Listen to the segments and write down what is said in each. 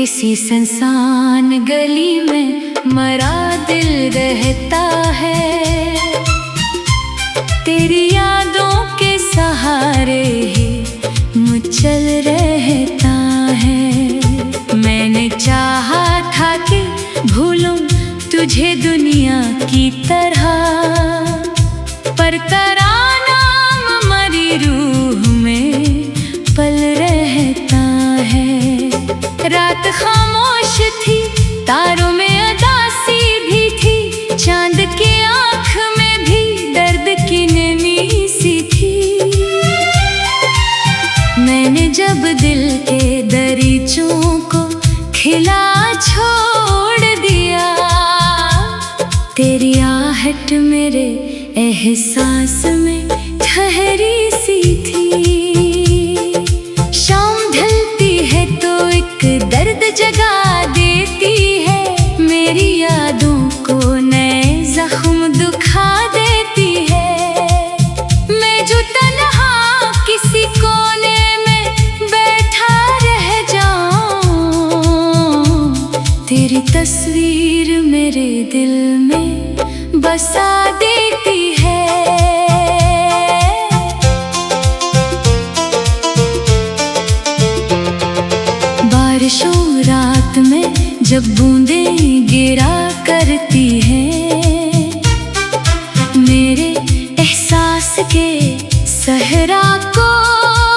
किसी सुनसान गली में मरा दिल रहता है। तेरी यादों के सहारे ही मुचल रहता है। मैंने चाहा था कि भूलूं तुझे दुनिया की तरह, पर तेरा नाम मरी रूह में पल रहता है। रात खामोश थी, तारों में उदासी भी थी, चांद की आँख में भी दर्द की नमी सी थी। मैंने जब दिल के दरीचों को खिला छोड़ दिया, तेरी आहट मेरे एहसास में ठहरी सी थी। शाम ढलती है तो एक दर्द जगा देती है, मेरी यादों को नए जख्म दुखा देती है। मैं जो तन्हा किसी कोने में बैठा रह जाऊं, तेरी तस्वीर मेरे दिल में बसा देती है। बारिशों रात में जब बूंदें गिरा करती हैं, मेरे एहसास के सहरा को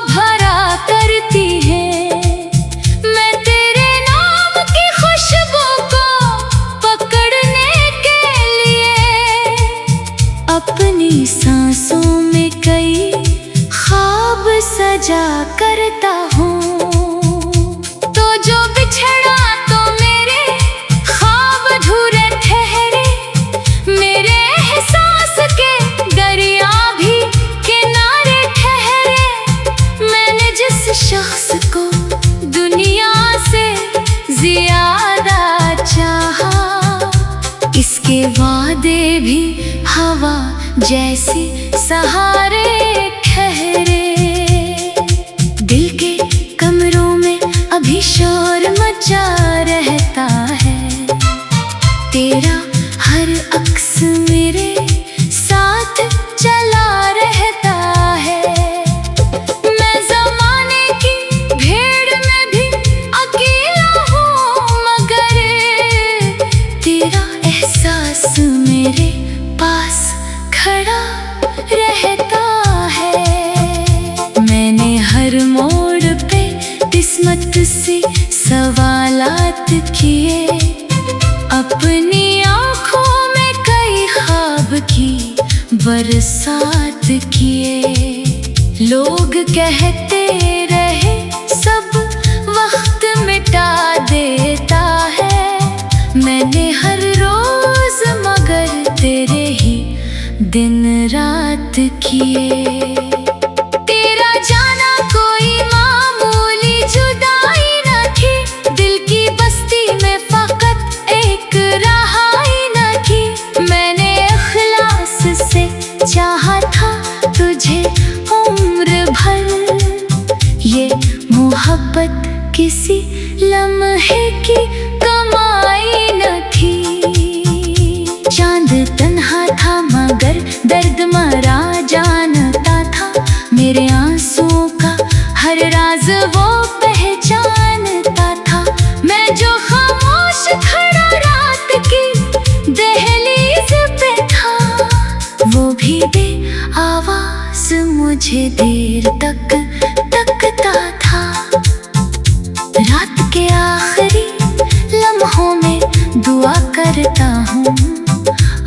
भरा करती हैं। मैं तेरे नाम की खुशबू को पकड़ने के लिए अपनी सांसों में कई ख्वाब सजा करता हूँ। जो बिछड़ा तो मेरे ख्वाब अधूरे ठहरे, मेरे एहसास के दरिया भी किनारे ठहरे। मैंने जिस शख्स को दुनिया से ज्यादा चाहा, इसके वादे भी हवा जैसे सहारे ठहरे। दिल के कमरों में अभी शोर मचा रहता है, तेरा हर अक्स मेरे साथ चला रहता है। मैं ज़माने की भीड़ में भी अकेला हूँ, मगर तेरा एहसास मेरे पास खड़ा रहता है। मैंने हर मोड़ पे किस्मत से सवालात किए, अपनी आँखों में कई ख्वाब की बरसात किए। लोग कहते रहे सब वक्त मिटा देता है, मैंने हर रोज मगर तेरे ही दिन रात किए। तेरा जाना कोई मामूली जुदाई न थी, दिल की बस्ती में फकत एक रहाई न थी। मैंने इखलास से चाहा था तुझे उम्र भर, ये मोहब्बत किसी लम्हे की कमाई न थी। चांद तन्हा था मगर दर्द मरा जानता था, मेरे आंसुओं का हर राज वो पहचानता था। मैं जो खामोश खड़ा रात की दहलीज पे था, वो भी बेआवाज मुझे देर तक तकता था। रात के आखिरी लम्हों में दुआ करता हूँ,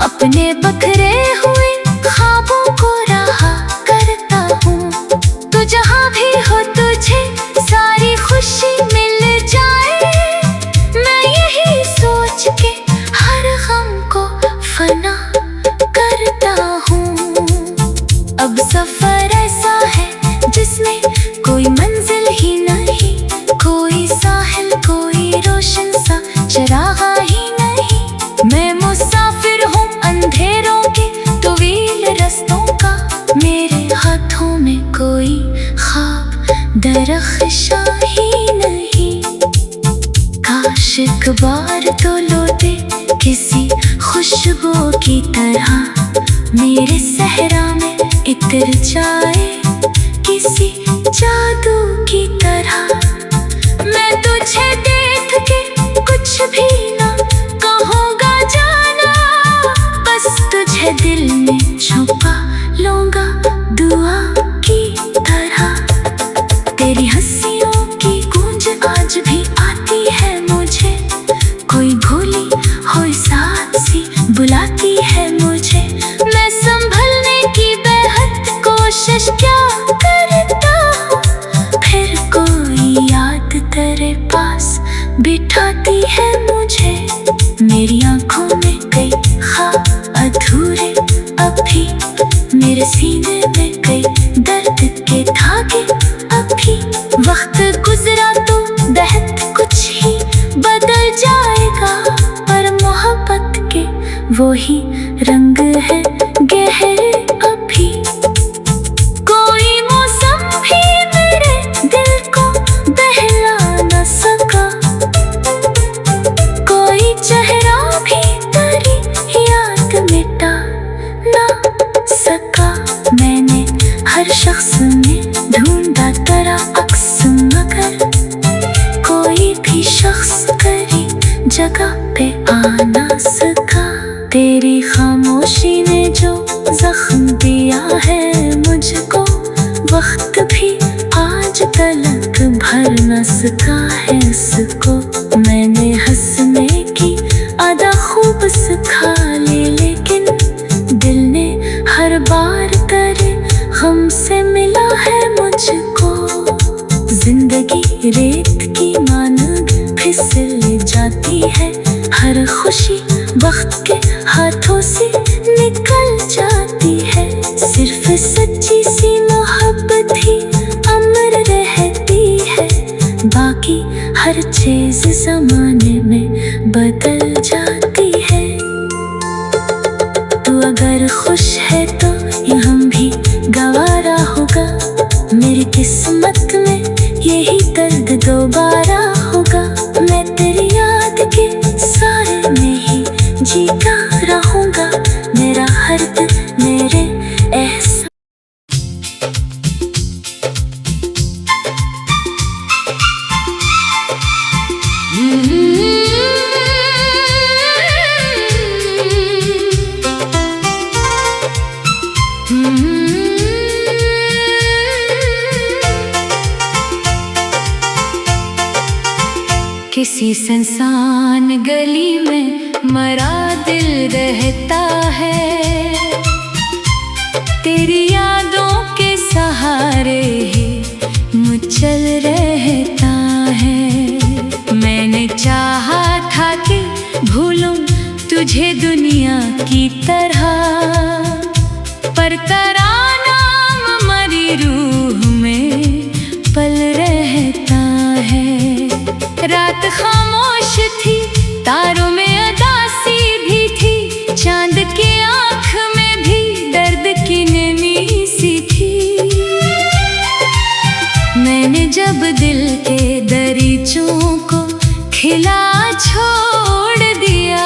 अपने बखरे हुए ख्वाबों को रहा करता हूँ। तू जहाँ भी हो तुझे सारी खुशी मिल जाए, मैं यही सोच के हर गम को फना करता हूँ। अब सफर ऐसा है जिसमें कोई मंजिल ही नहीं, कोई साहिल कोई रोशन सा चरागा ही नहीं। मैं मुसाफिर हूँ अंधेरों के तवील रस्तों का, मेरे हाथों में कोई ख्वाब दरख्शां ही नहीं। एक बार तो लौटे किसी खुशबू की तरह, मेरे सहरा में इतर जाए किसी जादू की तरह। मैं तुझे देख के कुछ भी ना कहूँगा जाना, बस तुझे दिल में छुपा लूँगा दुआ की तरह। तेरी हंसियों की गूंज आज भी आती है मुझे, कोई भूली हुई साथ सी बुलाती है मुझे। मैं संभलने की बेहद कोशिश क्या करता हूँ, फिर कोई याद तेरे पास बिठाती है मुझे। मेरी आंखों में कई ख्वाब अधूरे अभी, मेरे सीने में कई दर्द के धागे अभी। वक्त गुजरा तो बेहद कुछ ही बदल जाएगा, पर मोहब्बत के वो ही रंग है गहरे अभी। कोई मौसम भी मेरे दिल को बहला न सका, कोई चेहरा भी तेरी याद मिटा न सका। मैंने हर शख्स में ढूंढा तेरा अक्स, मगर कोई भी शख्स तेरी जगह पे आ ना सका। तेरी खामोशी ने जो जख्म दिया है मुझको, वक्त भी आज तलक भर न सका है उसको। मैंने हंसने की आदा खूब सिखा ली, लेकिन दिल ने हर बार तेरे गम से मिला है मुझको। जिंदगी रेत की मानग फिसल जाती है, हर खुशी वक्त के हाथों से निकल जाती है। सिर्फ सच्ची सी मोहब्बत ही अमर रहती है, बाकी हर चीज जमाने में बदल जाती है। तू अगर खुश है तो हम भी गवारा होगा, मेरी किस्मत में यही दर्द दोबारा होगा। मैं तेरी याद के सारे में ही जीता रहूंगा, मेरा हर दिल मेरे एहसास। किसी सुनसान गली में मरा दिल रहता है, तेरी यादों के सहारे ही मुचल रहता है। मैंने चाहा था कि भूलूं तुझे दुनिया की तरह, पर तेरा नाम मरी रूह में पल रहता है। रात खामोश थी, तारों में अदासी भी थी, चांद की आँख में भी दर्द की नमी सी थी। मैंने जब दिल के दरीचों को खिला छोड़ दिया,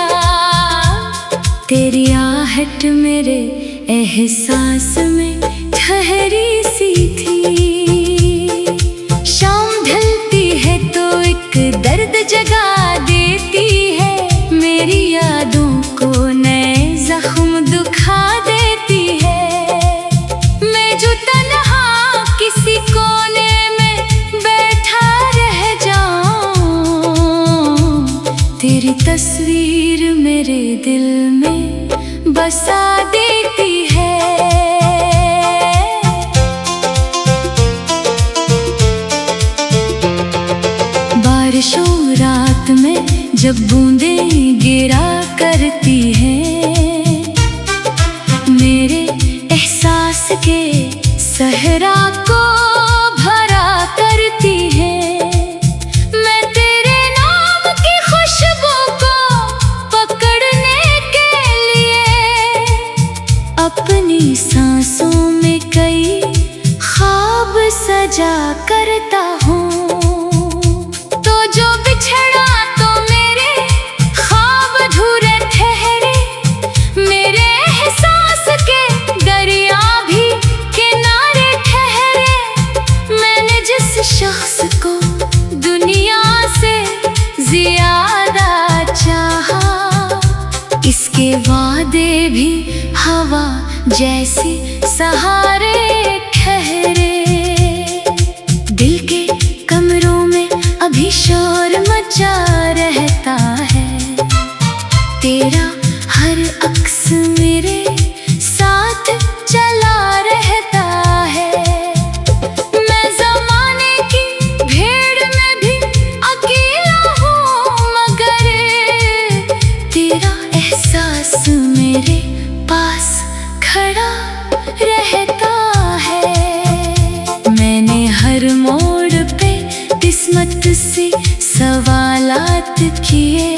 तेरी आहट मेरे एहसास में ठहरी सी थी। शाम ढलती है तो एक दर्द जगा देती है, मेरी यादों को नए जख्म दुखा देती है। मैं जो तन्हा किसी कोने में बैठा रह जाऊं, तेरी तस्वीर मेरे दिल में बसा देती है। बारिशों रात में जब बूंदें गिरा करती हैं, मेरे एहसास के सहरा को भरा करती हैं। मैं तेरे नाम की खुशबू को पकड़ने के लिए अपनी सांसों में कई ख्वाब सजा करता हूँ। तो जो बिछड़ा तो मेरे भी हवा जैसी सहारे ठहरे। दिल के कमरों में अभी शोर मचा रहता है, तेरा हर अक्स मेरे साथ चला रहता है। मैं ज़माने की भीड़ में भी अकेला हूँ, मगर तेरा एहसास मेरे पास खड़ा रहता है। मैंने हर मोड़ पे किस्मत से सवालात किए,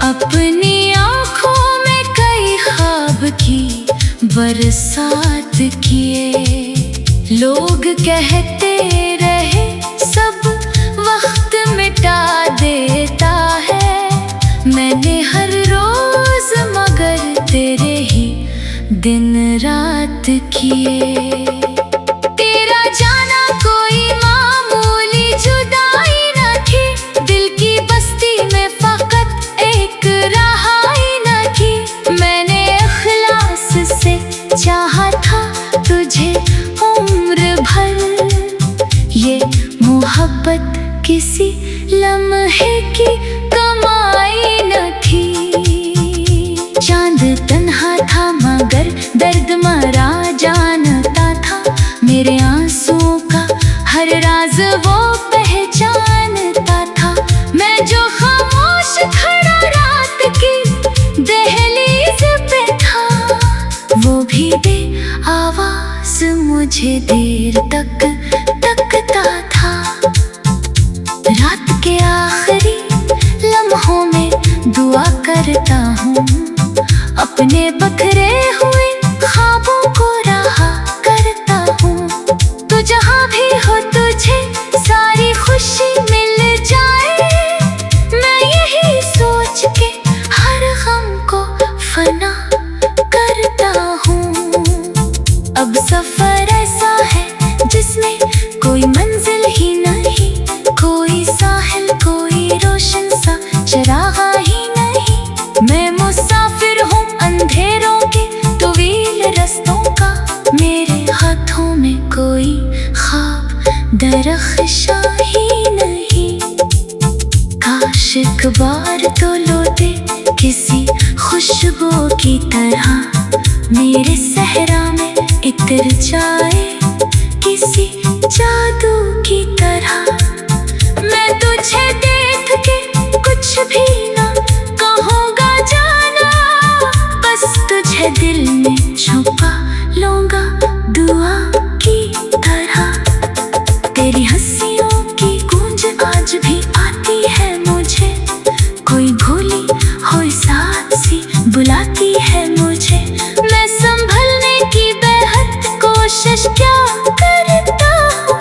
अपनी आँखों में कई ख्वाब की बरसात किए। लोग कहते रहे सब वक्त मिटा देता है, मैंने हर रोज मगर तेरे ही दिन रात किए। तेरा जाना कोई मामूली जुदाई न थी, दिल की बस्ती में फकत एक रहाई न थी। मैंने इखलास से चाहा था तुझे उम्र भर, ये मोहब्बत किसी लम्हे की कमाई न थी। चांद तन्हा था मगर दर्द मरा जानता था, मेरे आंसुओं का हर राज वो पहचानता था। मैं जो खामोश खड़ा रात की दहलीज पे था, वो भी बे आवाज मुझे देर तक तकता था। रात के आखिरी लम्हों में दुआ करता हूँ, अपने बखरे हुए ख्वाबों को रहा करता हूँ। तो जहाँ भी हो तुझे सारी खुशी मिल जाए, मैं यही सोच के हर गम को फना करता हूँ। अब सफर ऐसा है जिसमें कोई मंजिल ही नहीं, कोई साहिल कोई रोशन सा चरागा ही नहीं। मैं मुसाफिर हूँ अंधेरों के तवील रस्तों का, मेरे हाथों में कोई ख्वाब दरख्शा ही नहीं। काश एक बार तो लौटे किसी खुशबू की तरह, मेरे सहरा में इतर जाए किसी जादू की तरह। मैं तुझे देख के कुछ भी ना कहूँगा जाना, बस तुझे दिल में छुपा लूँगा दुआ की तरह। तेरी हंसियों की गूंज आज भी आती है मुझे, कोई भूली हुई साथ सी बुलाती है मुझे। मैं संभलने की बेहद कोशिश क्या करता हूँ,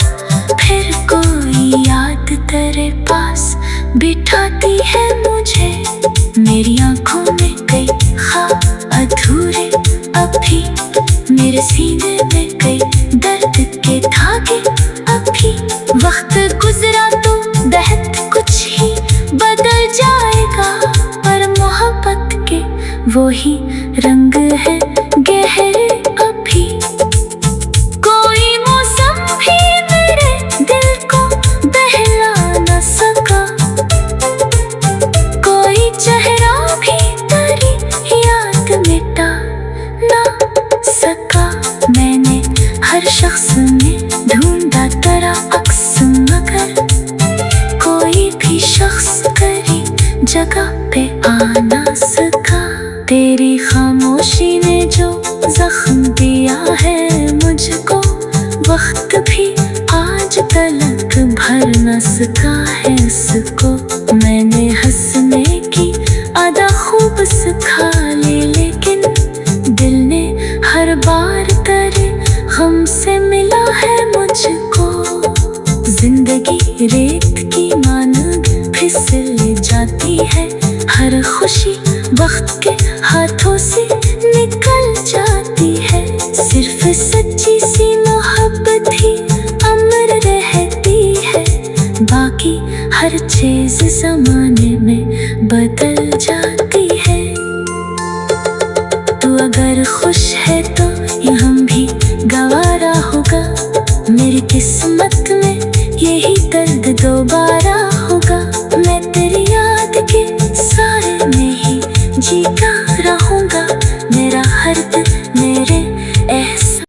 फिर कोई याद तेरे पास बिठाती है मुझे। मेरी आंखों में कई ख्वाब अधूरे अभी, मेरे सीने में कई दर्द के धागे अभी। वक्त गुजरा तो बेहद कुछ ही बदल जाएगा, पर मोहब्बत के वो ही रंग है गहरे अभी। कोई मौसम भी मेरे दिल को बहला न सका, कोई चेहरा भी तेरी याद मिटा न सका। मैंने हर शख्स में ढूंढा तेरा अक्स, मगर कोई भी शख्स तेरी जगह पे आ न सका। तेरी खामोशी ने जो जख्म दिया है मुझको, वक्त भी आज तलक भर न सका है उसको। मैंने हंसने की अदा खूब सिखा ली, लेकिन दिल ने हर बार तेरे गम से मिला है मुझको। जिंदगी रेत की मानग फिसल जाती है, हर खुशी वक्त के हाथों से निकल जाती है। सिर्फ सच्ची सी मोहब्बत ही अमर रहती है, बाकी हर चीज जमाने में बदल जाती है। तू किस्मत में यही दर्द दोबारा होगा। मैं तेरी याद के साए में ही जीता रहूंगा। मेरा हर दिल मेरे एहसास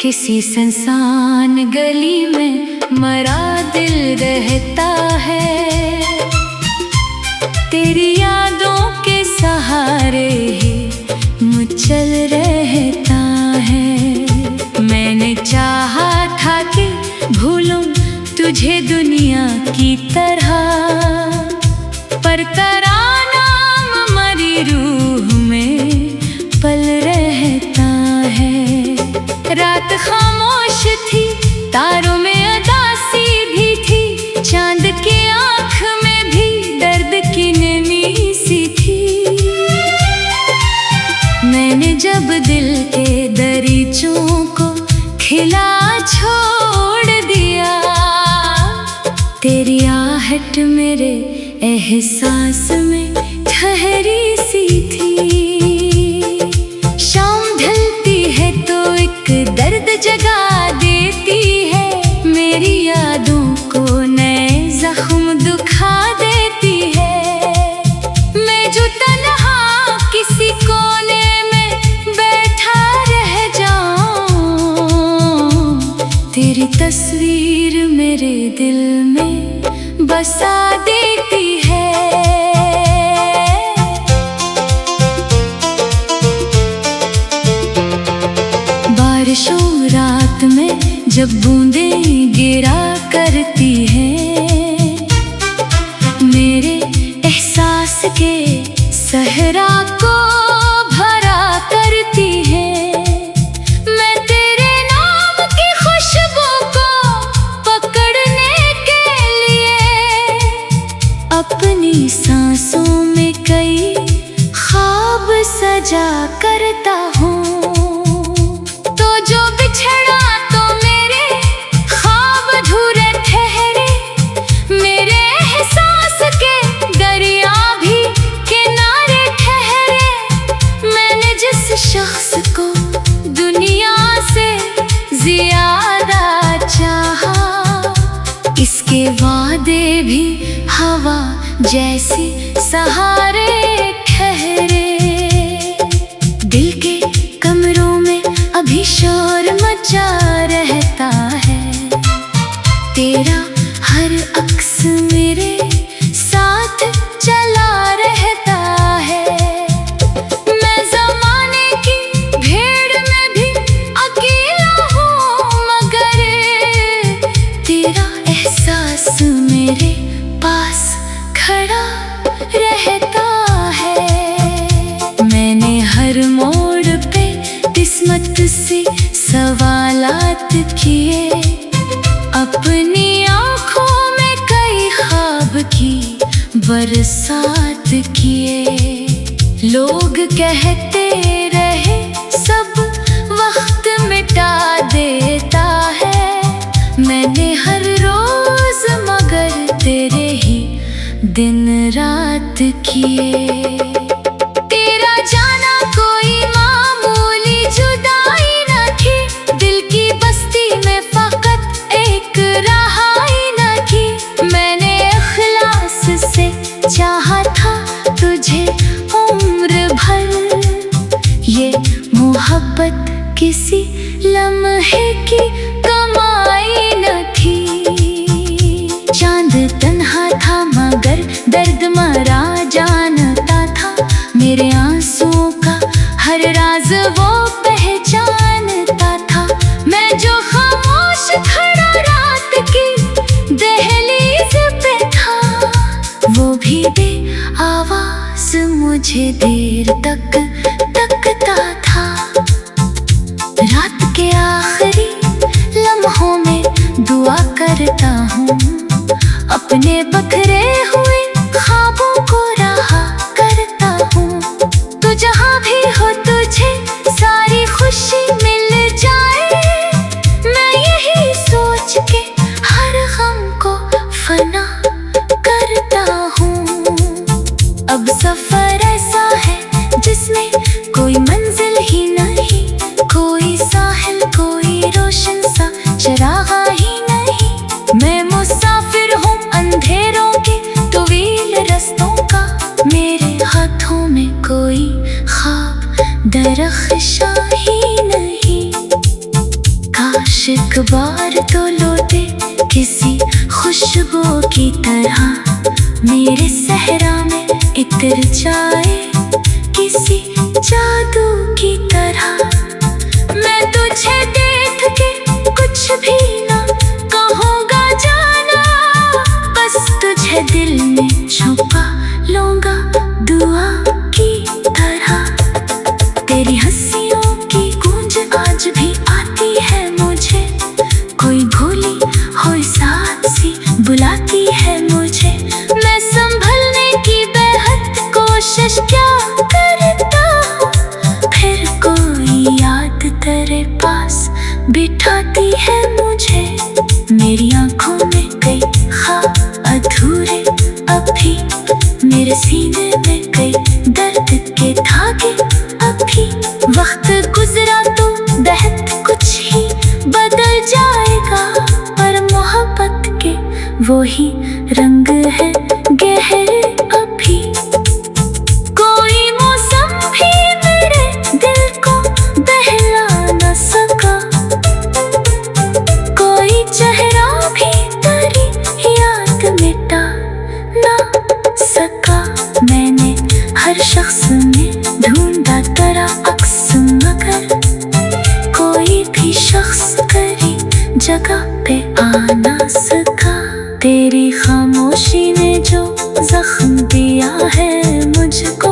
किसी सुनसान गली में मरा दिल रहता है, तेरी यादों के सहारे ही मुचल रहता है। मैंने चाहा था कि भूलूं तुझे दुनिया की तरह, पर तेरा नाम मरी रूह में पल रहता है। रात खामोश थी, तारों में उदासी भी थी, चांद की आँख में भी दर्द की नमी सी थी। मैंने जब दिल के दरीचों को खिला छोड़ दिया, तेरी आहट मेरे एहसास में ठहरी सी थी। दर्द जगा देती है, मेरी यादों को नए जख्म दुखा देती है। मैं जो तन्हा किसी कोने में बैठा रह जाऊं, तेरी तस्वीर मेरे दिल में बसा देती है। बारिशों रात में जब बूंदें गिरा करती हैं, मेरे एहसास के सहरा को भरा करती हैं। मैं तेरे नाम की खुशबू को पकड़ने के लिए अपनी सांसों में कई ख्वाब सजा करता हूँ। जो बिछड़ा तो मेरे ख्वाब अधूरे ठहरे, मेरे एहसास के दरिया भी किनारे ठहरे। मैंने जिस शख्स को दुनिया से ज्यादा चाहा, इसके वादे भी हवा जैसी सहारे ठहरे। दिल के कमरों में अभी शोर मचा रहता है, तेरा हर अक्स मेरे साथ चला रहता है। मैं ज़माने की भीड़ में भी अकेला हूँ, मगर तेरा एहसास मेरे पास खड़ा रहता है। मैंने हर मोड़ पे किस्मत से सवालात किए, अपनी आँखों में कई ख्वाब की बरसात किए। लोग कहते रहे सब वक्त मिटा देता है, मैंने हर रोज मगर तेरे ही दिन रात किए। तेरा जाना कोई मामूली जुदाई न थी, दिल की बस्ती में फकत एक रहाई न थी। मैंने इखलास से चाहा था तुझे उम्र भर, ये मोहब्बत किसी लम्हे की कमाई न थी। चांद तन्हा था मगर दर्द मरा जानता था, मेरे आंसुओं का हर राज वो पहचानता था। मैं जो खामोश खड़ा रात की दहलीज पे था, वो भी बे आवाज मुझे देर तक तकता था। रात के आखिरी लम्हों में दुआ करता हूँ, अपने बखरे हुए ख्वाबों को रहा करता हूँ। तो जहाँ भी जिसमें कोई मंजिल ही नहीं, कोई साहिल कोई रोशन सा चरागा ही नहीं। मैं मुसाफिर हूँ अंधेरों के तवील रस्तों का, मेरे हाथों में कोई ख्वाब दरख्शां ही नहीं। काश एक बार तो लौटे किसी खुशबू की तरह, मेरे सहरा में इतर जाए किसी जादू की तरह। मैं तुझे देख के कुछ भी ना कहूँगा जाना, बस तुझे दिल में छुपा लूँगा दुआ की तरह। तेरी हंसियों की गूंज आज भी आती है मुझे, कोई भूली हुई साथ सी बुलाती है मुझे। मैं संभलने की बेहद कोशिश क्या करता हूँ, फिर कोई याद तेरे पास बिठाती है मुझे। मेरी आंखों में कई ख्वाब अधूरे अभी, मेरे सीने में कई दर्द के धागे अभी। वक्त गुजरा तो बेहद कुछ ही बदल जाएगा, पर मोहब्बत के वो ही रंग है गहरे अभी। कोई मौसम भी मेरे दिल को बहला न सका, कोई चेहरा भी तेरी याद मिटा न सका। मैंने हर शख्स में ढूंढा तेरा अक्स, मगर कोई भी शख्स तेरी जगह पे आ ना सका। तेरी खामोशी ने जो जख्म दिया है मुझको,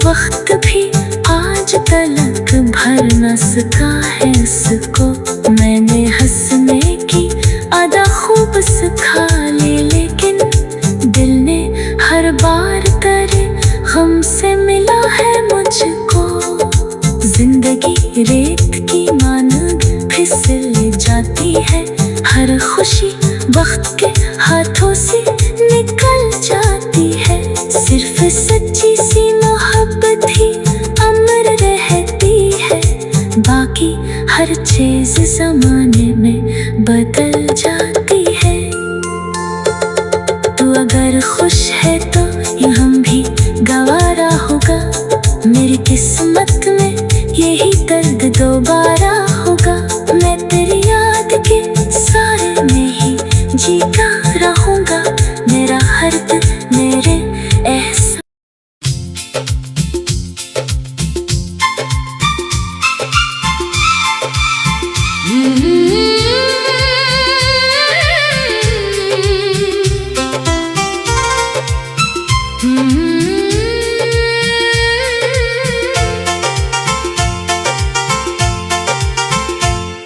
वक्त भी आज तलक भर न सका है इसको। मैंने हंसने की अदा खूब सिखा ली, लेकिन दिल ने हर बार तेरे गम से मिला है मुझको। जिंदगी रेत की मानद फिसल जाती है, हर खुशी वक्त के हाथों से निकल जाती है। सिर्फ सच्ची सी मोहब्बत ही अमर रहती है, बाकी हर चीज जमाने में बदल जाती है। तू अगर खुश है तो यहाँ भी गवारा होगा, मेरी किस्मत में यही दर्द दोबारा होगा। मैं तेरी याद के सारे में ही जीता रहूंगा, मेरा हर दिन मेरे एहसास।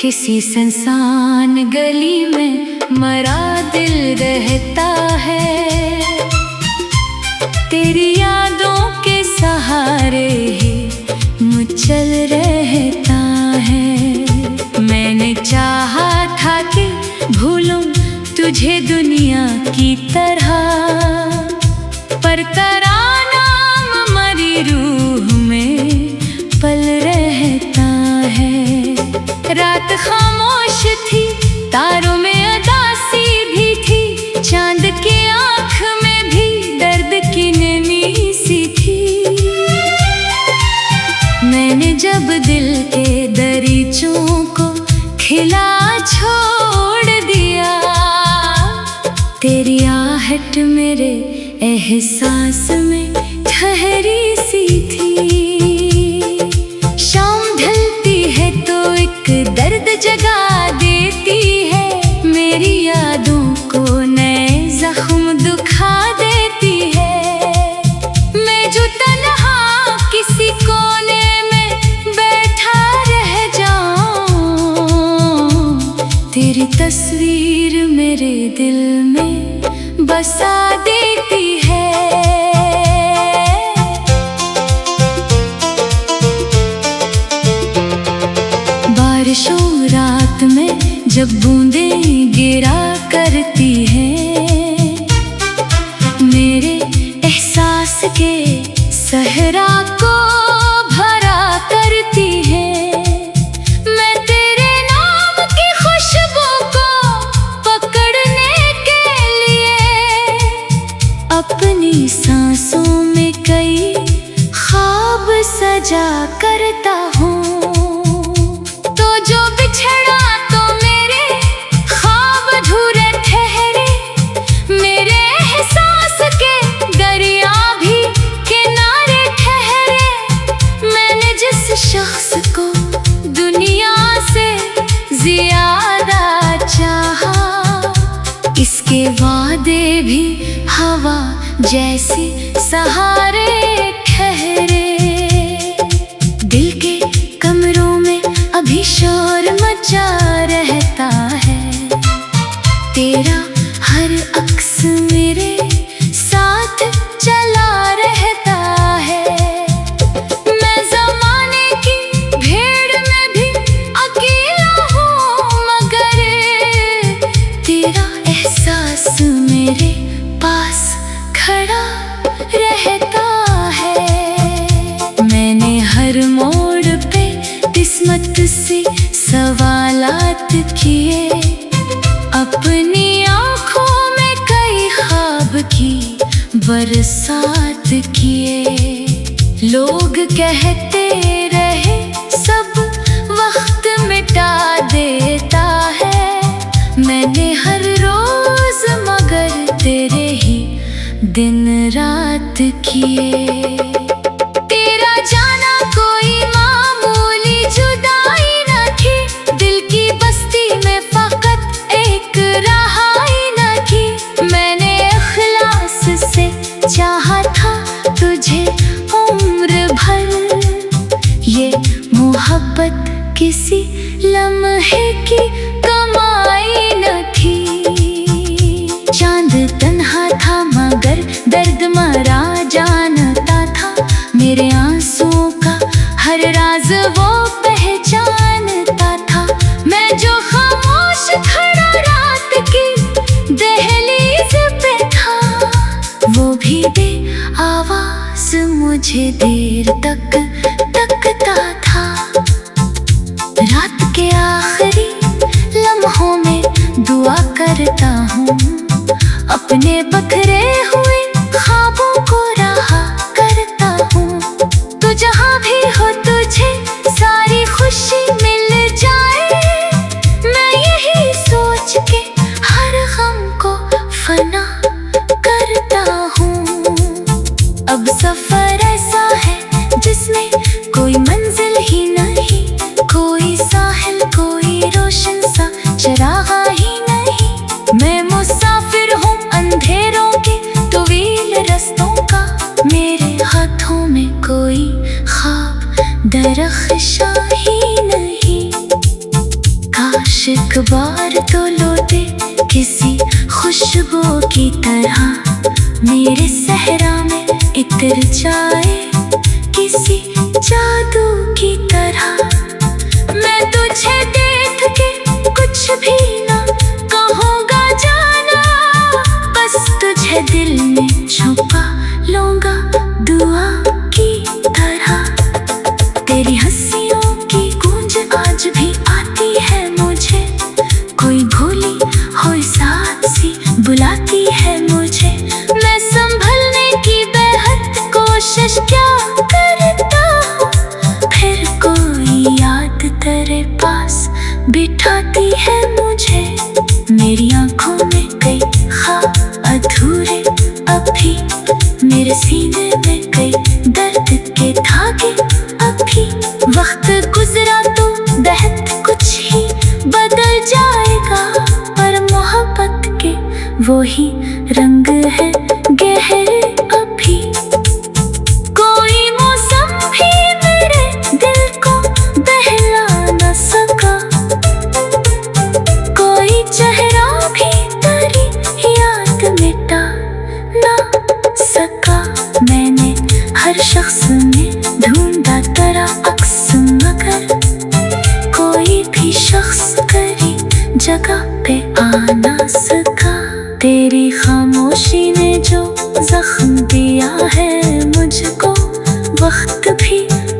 किसी सुनसान गली में मरा दिल रहता है, तेरी यादों के सहारे ही मुचल रहता है। मैंने चाहा था कि भूलूं तुझे दुनिया की तरह, पर तेरा नाम मरी रूह में पल रहता है। रात खामोश थी, तारों में अदासी भी थी, चांद के आँख में भी दर्द की नमी सी थी। मैंने जब दिल के दरीचों को खिला छोड़ दिया, तेरी आहट मेरे एहसास में ठहरी सी थी। शाम ढलती है तो एक दर्द जगा देती है, मेरी यादों को नए जख्म दुखा देती है। मैं जो तन्हा किसी कोने में बैठा रह जाऊं, तेरी तस्वीर मेरे दिल में बसा देती है। बारिशों रात में जब बूंदें गिरा करती हैं, मेरे एहसास के सहरा को मजा करता हूँ। तो जो बिछड़ा तो मेरे ख्वाब अधूरे ठहरे, मेरे एहसास के दरिया भी किनारे ठहरे। मैंने जिस शख्स को दुनिया से ज्यादा चाहा, इसके वादे भी हवा जैसे सहारे ठहरे। दिल के कमरों में अभी शोर मचा रहता है, तेरा हर अक्स मेरे साथ चला रहता है। मैं ज़माने की भीड़ में भी अकेला हूँ, मगर तेरा एहसास मेरे पास खड़ा रहता है। मैंने हर मोड़ पे किस्मत से सवालात किए, अपनी आँखों में कई ख्वाब की बरसात किए। लोग कहते रहे सब वक्त मिटा देता है, मैंने हर रोज मगर तेरे ही दिन रात किए। तेरा जाना कोई मामूली जुदाई न थी, दिल की बस्ती में फकत एक रहाई न थी। मैंने इखलास से चाहा था तुझे उम्र भर, ये मोहब्बत किसी लम्हे की कमाई न थी। चांद तन्हा था मगर दर्द मरा जानता था, मेरे आंसुओं का हर राज वो पहचानता था। मैं जो खामोश खड़ा रात की दहलीज पे था, वो भी बेआवाज मुझे देर तक तकता था। रात के आखिरी लम्हों में दुआ करता हूँ, अपने बखरे हुए ख्वाबों को रहा करता हूँ। तो जहाँ भी हो तुझे सारी खुशी मिल जाए, मैं यही सोच के हर गम को फना करता हूँ। अब सफर ऐसा है जिसमें कोई मंजिल ही नहीं, कोई साहिल कोई रोशन सा चरागा ही नहीं। मैं मुसाफिर हूँ अंधेरों के तवील रस्तों का, मेरे हाथों में कोई ख्वाब दरख्शां ही नहीं। काश एक बार तो लौटे किसी खुशबू की तरह, मेरे सहरा में इतर जाए किसी जादू की तरह। मैं तुझे देख के कुछ भी ना कहूँगा जाना, बस तुझे दिल में छुपा लूँगा दुआ की तरह। तेरी हंसियों की गूंज आज भी आती है मुझे, कोई भूली हुई साथ सी बुलाती है मुझे। मैं संभलने की बेहद कोशिश क्या करता हूँ, फिर कोई याद तेरे पास बिठाती है मुझे। मेरी आँखों में कई ख्वाब अधूरे अभी, मेरे सीने में कई दर्द के धागे अभी। वक्त गुजरा तो बेहद कुछ ही बदल जाएगा, पर मोहब्बत के वो ही रंग है गहरे अभी। कोई मौसम भी मेरे दिल को बहला न सका, कोई चेहरा भी तेरी याद मिटा ना सका। मैंने हर शख्स में ढूंढा तेरा अक्स, मगर कोई भी शख्स तेरी जगह पे आ ना सका। तेरी खामोशी ने जो जख्म दिया है मुझको, वक्त भी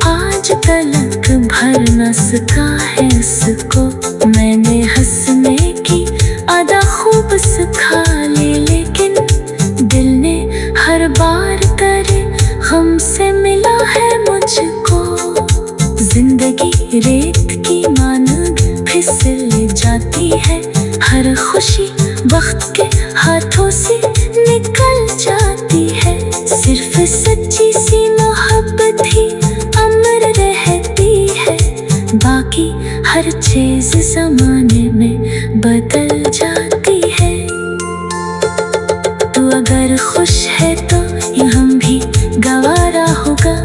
आज तलक भर न सका है उसको। मैंने हंसने की अदा खूब सिखा ली, लेकिन दिल ने हर बार तेरे गम से मिला है मुझको। की रेत की मानग फिसल जाती है। हर खुशी वक्त के हाथों से निकल जाती है। सिर्फ सच्ची सी मोहब्बत ही अमर रहती है। बाकी हर चीज जमाने में बदल जाती है। तू अगर खुश है तो ये हम भी गवारा होगा।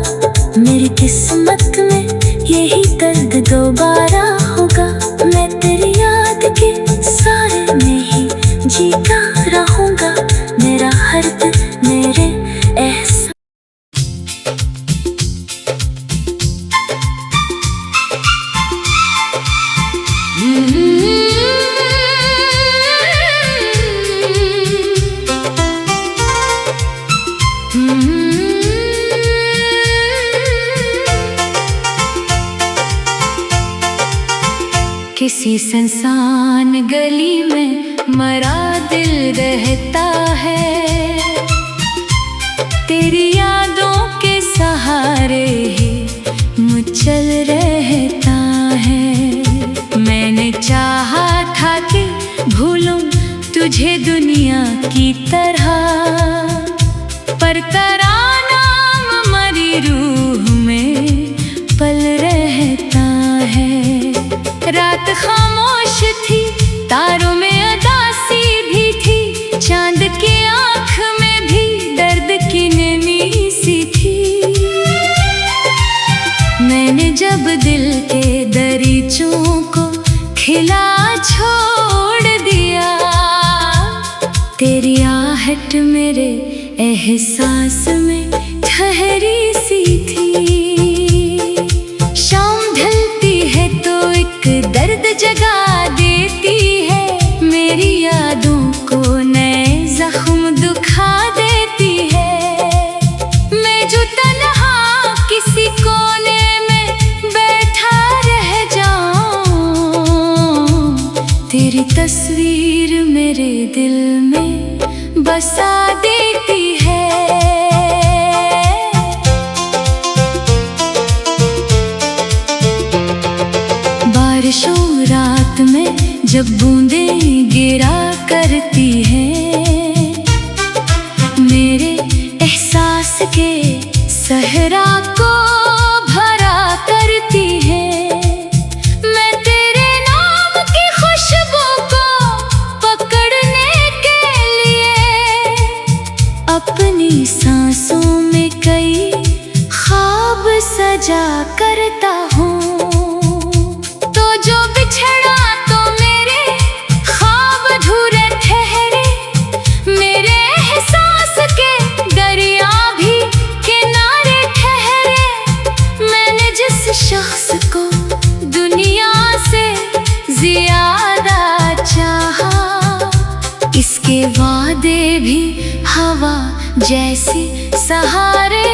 मेरी किस्मत में यही दर्द दोबारा होगा। मैं तेरी याद के सारे में ही जीता रहूंगा। मेरा हर्द मेरे एहसास किसी सुनसान गली में मरा दिल रहता है। तेरी यादों के सहारे ही मुचल रहता है। मैंने चाहा था कि भूलूं तुझे दुनिया की तरह, पर तेरा नाम मरी रूह में पल रहता है। रात खामोश थी, तारों में उदासी भी थी। चांद की आँख में भी दर्द की नमी सी थी। मैंने जब दिल के दरीचों को खिला छोड़ दिया, तेरी आहट मेरे एहसास में ठहरी सी थी। शाम ढलती है तो एक दर्द जगा देती है। मेरी यादों को नए जख्म दुखा देती है। मैं जो तन्हा किसी कोने में बैठा रह जाऊं, तेरी तस्वीर मेरे दिल में बसा देती है। बारिशों रात में जब बूंदें गिरा करती हैं, मेरे एहसास के सहरा को भरा करती हैं। मैं तेरे नाम की खुशबू को पकड़ने के लिए अपनी सांसों में कई ख्वाब सजा करता हूँ। जो बिछड़ा तो मेरे ख्वाब अधूरे ठहरे। मेरे एहसास के दरिया भी किनारे ठहरे। मैंने जिस शख्स को दुनिया से ज्यादा चाहा, इसके वादे भी हवा जैसे सहारे